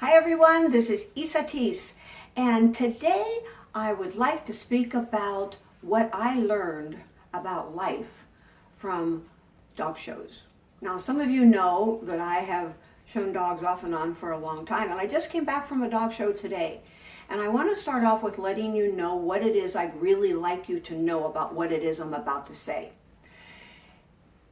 Hi everyone, this is Isa Tees, and today I would like to speak about what I learned about life from dog shows. Now, some of you know that I have shown dogs off and on for a long time, and I just came back from a dog show today. And I want to start off with letting you know what it is I'd really like you to know about what it is I'm about to say.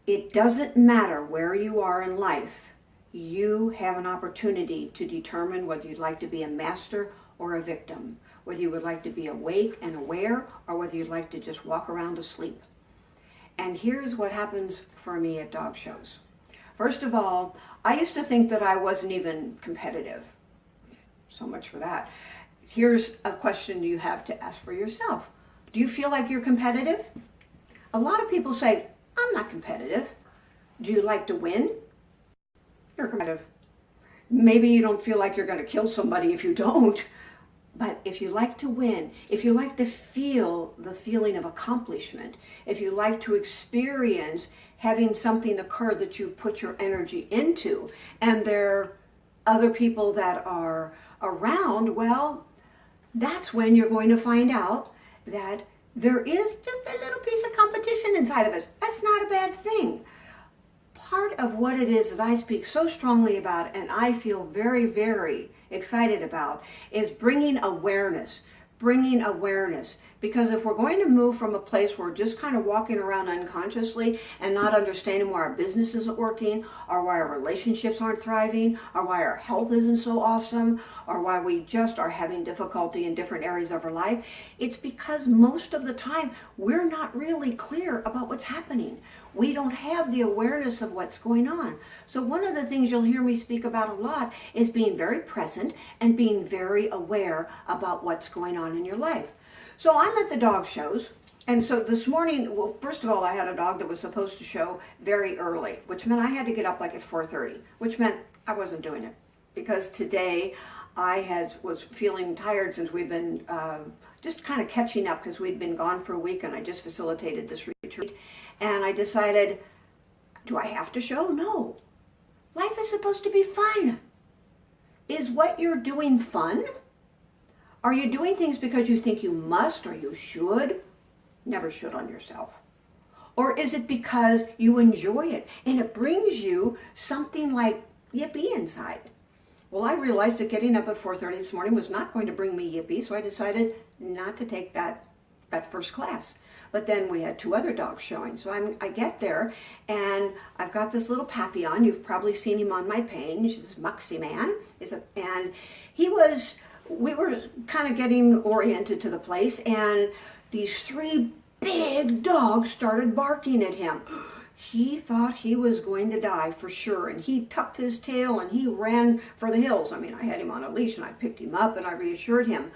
It doesn't matter where you are in life. You have an opportunity to determine whether you'd like to be a master or a victim, whether you would like to be awake and aware, or whether you'd like to just walk around asleep. And here's what happens for me at dog shows. First of all, I used to think that I wasn't even competitive. So much for that. Here's a question you have to ask for yourself. Do you feel like you're competitive? A lot of people say, I'm not competitive. Do you like to win? You're competitive. Maybe you don't feel like you're going to kill somebody if you don't, but if you like to win, if you like to feel the feeling of accomplishment, if you like to experience having something occur that you put your energy into, and there are other people that are around, well, that's when you're going to find out that there is just a little piece of competition inside of us. That's not a bad thing. Part of what it is that I speak so strongly about and I feel very, very excited about is bringing awareness. Because if we're going to move from a place where we're just kind of walking around unconsciously and not understanding why our business isn't working, or why our relationships aren't thriving, or why our health isn't so awesome, or why we just are having difficulty in different areas of our life, it's because most of the time we're not really clear about what's happening. We don't have the awareness of what's going on. So one of the things you'll hear me speak about a lot is being very present and being very aware about what's going on in your life. So I'm at the dog shows, and so this morning, well, first of all, I had a dog that was supposed to show very early, which meant I had to get up like at 4:30, which meant I wasn't doing it, because today I was feeling tired since we've been just kind of catching up, because we'd been gone for a week and I just facilitated this retreat, and I decided, do I have to show? No. Life is supposed to be fun. Is what you're doing fun? Are you doing things because you think you must or you should? Never should on yourself. Or is it because you enjoy it and it brings you something like yippee inside? Well, I realized that getting up at 4:30 this morning was not going to bring me yippee, so I decided not to take that first class. But then we had two other dogs showing. So I get there, and I've got this little Papillon. You've probably seen him on my page. This Muxy Man. And we were kind of getting oriented to the place, and these three big dogs started barking at him. He thought he was going to die for sure, and he tucked his tail and he ran for the hills. I mean, I had him on a leash and I picked him up and I reassured him.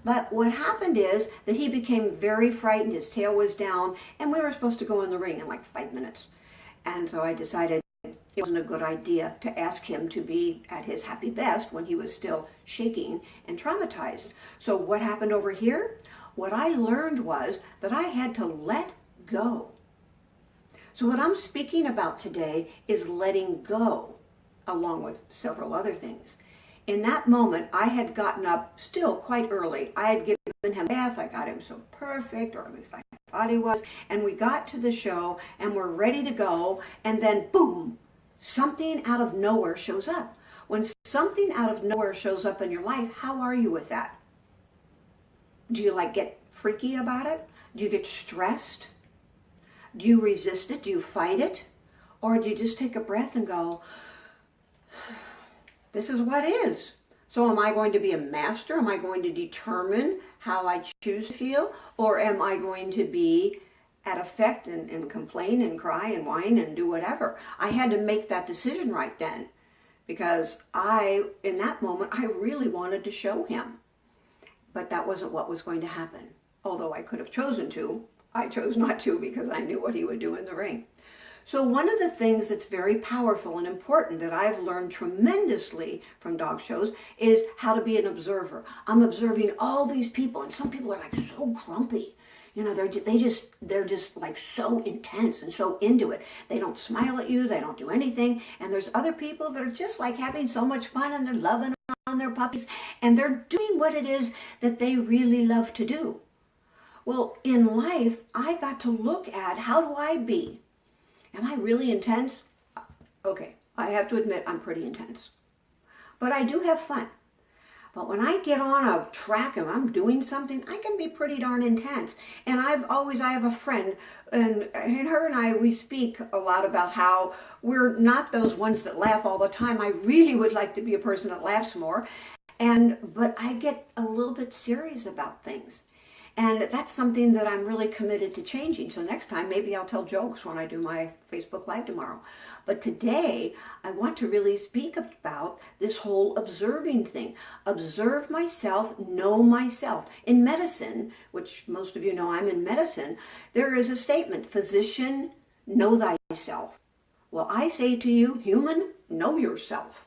But what happened is that he became very frightened. His tail was down, and we were supposed to go in the ring in like 5 minutes. And so I decided it wasn't a good idea to ask him to be at his happy best when he was still shaking and traumatized. So what happened over here? What I learned was that I had to let go. So what I'm speaking about today is letting go, along with several other things. In that moment, I had gotten up still quite early. I had given him a bath. I got him so perfect, or at least I thought he was. And we got to the show, and we're ready to go. And then, boom, something out of nowhere shows up. When something out of nowhere shows up in your life, how are you with that? Do you get freaky about it? Do you get stressed? Do you resist it? Do you fight it? Or do you just take a breath and go, this is what is. So am I going to be a master? Am I going to determine how I choose to feel? Or am I going to be at effect and complain and cry and whine and do whatever? I had to make that decision right then, because in that moment, I really wanted to show him. But that wasn't what was going to happen. Although I could have chosen to, I chose not to, because I knew what he would do in the ring. So one of the things that's very powerful and important that I've learned tremendously from dog shows is how to be an observer. I'm observing all these people, and some people are so grumpy. You know, they're just like so intense and so into it. They don't smile at you, they don't do anything. And there's other people that are just like having so much fun and they're loving on their puppies and they're doing what it is that they really love to do. Well, in life, I got to look at, how do I be? Am I really intense? Okay, I have to admit I'm pretty intense. But I do have fun. But when I get on a track and I'm doing something, I can be pretty darn intense. And I have a friend, and her and I, we speak a lot about how we're not those ones that laugh all the time. I really would like to be a person that laughs more. But I get a little bit serious about things. And that's something that I'm really committed to changing. So next time, maybe I'll tell jokes when I do my Facebook Live tomorrow. But today, I want to really speak about this whole observing thing. Observe myself, know myself. In medicine, which most of you know I'm in medicine, there is a statement, physician, know thyself. Well, I say to you, human, know yourself.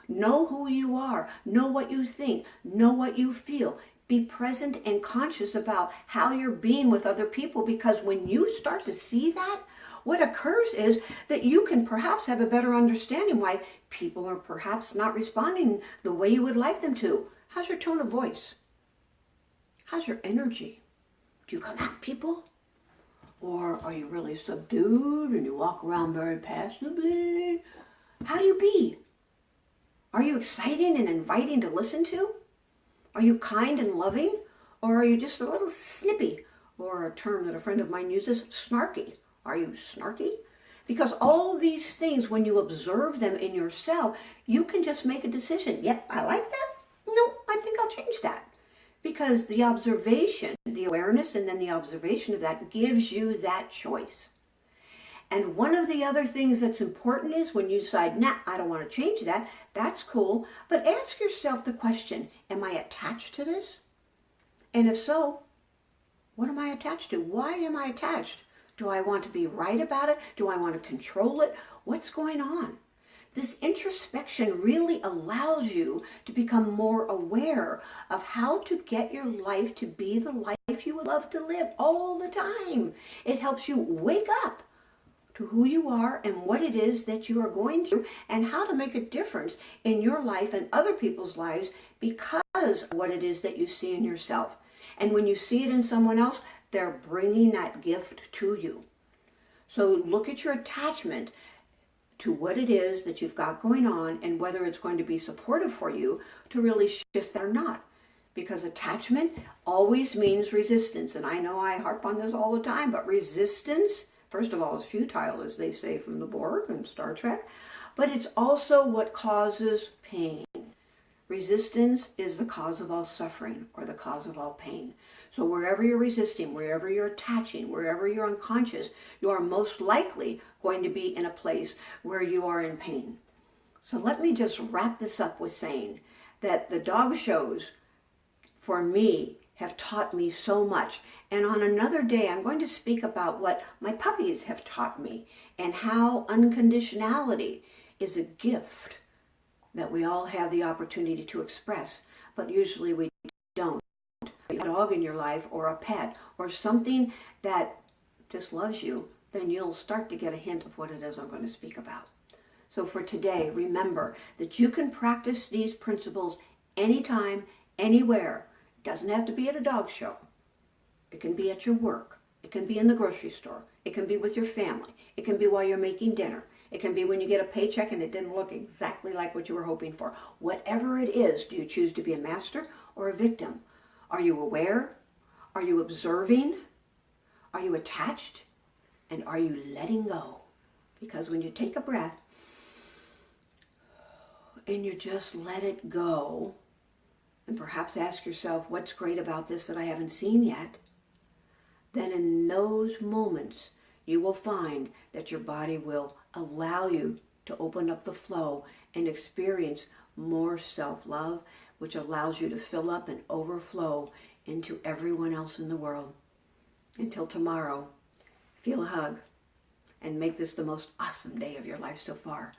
Know who you are. Know what you think. Know what you feel. Be present and conscious about how you're being with other people, because when you start to see that, what occurs is that you can perhaps have a better understanding why people are perhaps not responding the way you would like them to. How's your tone of voice? How's your energy? Do you come at people? Or are you really subdued and you walk around very passively? How do you be? Are you exciting and inviting to listen to? Are you kind and loving, or are you just a little snippy, or a term that a friend of mine uses, snarky? Are you snarky? Because all these things, when you observe them in yourself, you can just make a decision. Yep, I like that. No, I think I'll change that. Because the observation, the awareness, and then the observation of that gives you that choice. And one of the other things that's important is when you decide, nah, I don't want to change that, that's cool. But ask yourself the question, am I attached to this? And if so, what am I attached to? Why am I attached? Do I want to be right about it? Do I want to control it? What's going on? This introspection really allows you to become more aware of how to get your life to be the life you would love to live all the time. It helps you wake up to who you are and what it is that you are going through and how to make a difference in your life and other people's lives because of what it is that you see in yourself. And when you see it in someone else, they're bringing that gift to you. So look at your attachment to what it is that you've got going on and whether it's going to be supportive for you to really shift that or not. Because attachment always means resistance. And I know I harp on this all the time, but resistance, first of all, is futile, as they say from the Borg and Star Trek, but it's also what causes pain. Resistance is the cause of all suffering or the cause of all pain. So wherever you're resisting, wherever you're attaching, wherever you're unconscious, you are most likely going to be in a place where you are in pain. So let me just wrap this up with saying that the dog shows, for me, have taught me so much. And on another day, I'm going to speak about what my puppies have taught me and how unconditionality is a gift that we all have the opportunity to express, but usually we don't. A dog in your life or a pet or something that just loves you, then you'll start to get a hint of what it is I'm going to speak about. So for today, remember that you can practice these principles anytime, anywhere. It doesn't have to be at a dog show. It can be at your work. It can be in the grocery store. It can be with your family. It can be while you're making dinner. It can be when you get a paycheck and it didn't look exactly like what you were hoping for. Whatever it is, do you choose to be a master or a victim? Are you aware? Are you observing? Are you attached? And are you letting go? Because when you take a breath and you just let it go, and perhaps ask yourself, what's great about this that I haven't seen yet? Then in those moments, you will find that your body will allow you to open up the flow and experience more self-love, which allows you to fill up and overflow into everyone else in the world. Until tomorrow, feel a hug and make this the most awesome day of your life so far.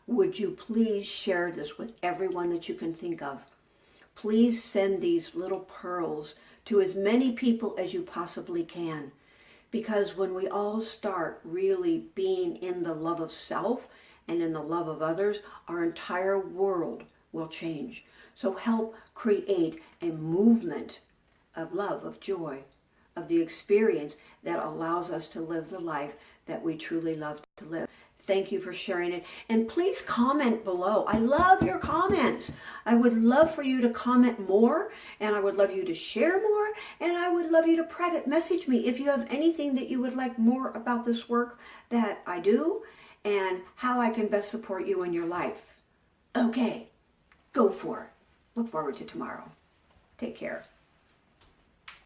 Would you please share this with everyone that you can think of? please send these little pearls to as many people as you possibly can. Because when we all start really being in the love of self and in the love of others, our entire world will change. So help create a movement of love, of joy, of the experience that allows us to live the life that we truly love to live. Thank you for sharing it. And please comment below. I love your comments. I would love for you to comment more, and I would love you to share more, and I would love you to private message me if you have anything that you would like more about this work that I do and how I can best support you in your life. Okay, go for it. Look forward to tomorrow. Take care.